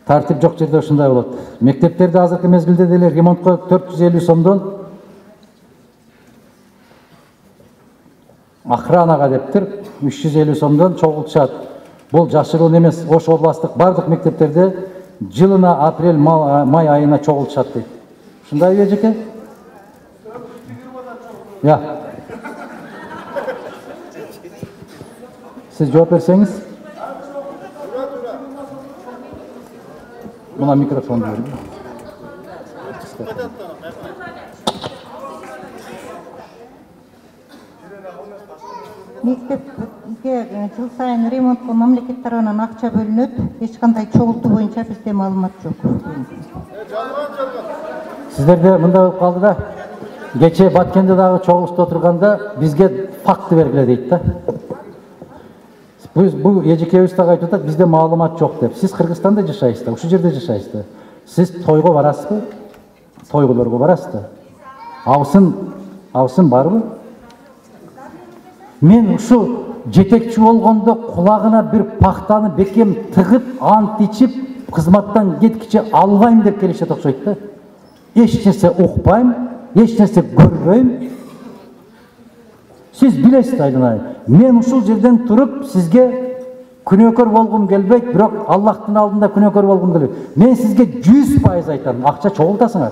Тартип жок жерде ушундай болот. Мектептерде азыркы мезгилде деле ремонтко 450 сомдон охранага дептир 350 сомдон чогултушат. Бул жашыруун эмес. Ош областтык бардык мектептерде жылына апрель май айына чогултушат дейт. Ушундайбы эжеке? Я. Siz жооп берсеңиз. Buna mikrofon verin. Мектепке жыл сайын ремонтко мамлекет тарабынан акча бөлүнөт. Эч кандай чогултуу боюнча бизде маалымат жок. Сиздерде мындай болуп калды да. Кече Баткенде дагы чогулушта отурганда бизге факты бергиле дейт да. Бул эжекебиз дагы айтып атат, бизде маалымат жок деп. Сиз Кыргызстанда жашайсыздар, ушул жерде жашайсыздар. Сиз тойго барасызбы? Тойгуларга барасыздар. Абысын барбы? Мен ушу жетекчи болгондо кулагына бир пахтаны бекем тыгып, ант ичип, кызматтан кеткиче албайм деп келишет окшойт да. Эч нерсе укпайм, эч нерсе көрбөйм. Siz bilesiz Aydınay. Men uşul жерден туруп сизге күнөөкөр болгум келбейт, бирок Аллахтын алдында күнөөкөр болгум келет. Мен сизге 100% айтам, акча чогултасыңар.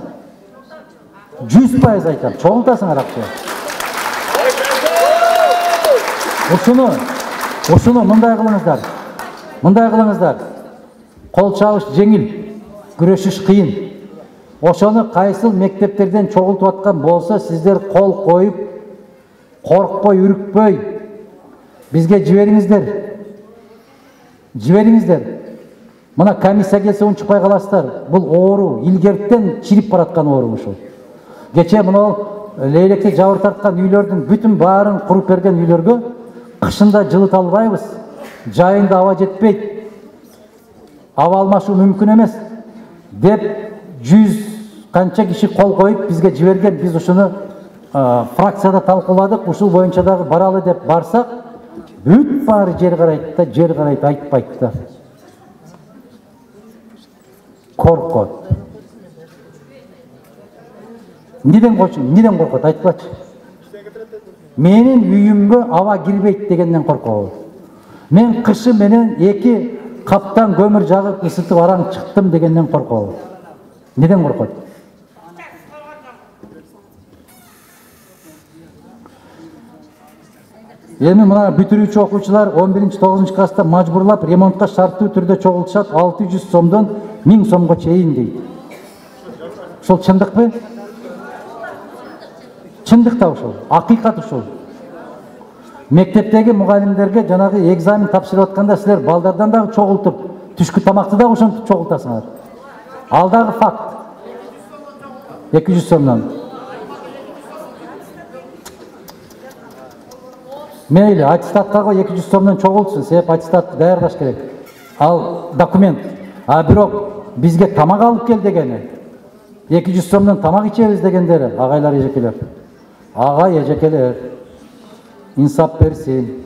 100% айтам, чогултасыңар акча. Ушуну мындай кылыңыздар. Мындай кылыңыздар. Кол чабыш жеңил, күрөшүш кыйын. Ошону кайсыл мектептерден чогултуп аткан болсо, сиздер кол коюп коркпой, үрүкпөй, бизге жибериңиздер. Мына комиссия келсе унчукпай каласыздар. Бул оору, илгерттен чирип бараткан оору ушул. Кече мына лейлекте жабыр тарткан үйлөрдүн бүтүн баарын куруп берген үйлөргө кышында жылыта албайбыз. Жайында аба жетпейт. Аба алмашуу мүмкүн эмес деп 100 канча киши кол коюп бизге жиберген. Биз ушуну фракцияда талкууладык, ушул боюнча дагы баралы деп барсак, бүт баары жер карайт, айтпайт да. Коркот. Неден коркот, айтпачы. Менин үйүмгө аба кирбейт дегенден коркобу. Мен кышы менен 2 каптан көмүр жагып ысытып араң чыктым дегенден коркобу. Неден коркот? Эми мына бүтүрүүчү окуучулар 11-9 класста мажбурлап ремонтка шарттуу түрдө чогултушат 600 сомдон 1000 сомго чейин дейт. Ушул чындыкпы? Чындык да ушул, акыйкат ушул. Мектептеги мугалимдерге жанагы экзамен тапшырып атканда силер балдардан дагы чогултуп, түшкү тамакты да ошентип чогултасыңар. Ал дагы факт. 200 сомдон. Мейли, аттестатка 200 сомдон чогултsun, себеп аттестат даярдаш керек. Ал документ. А бирок бизге тамак алып кел дегени. 200 сомдон тамак ичебиз дегендери, агайлар, эжекелер. Агай, эжекелер. Инсап берсин.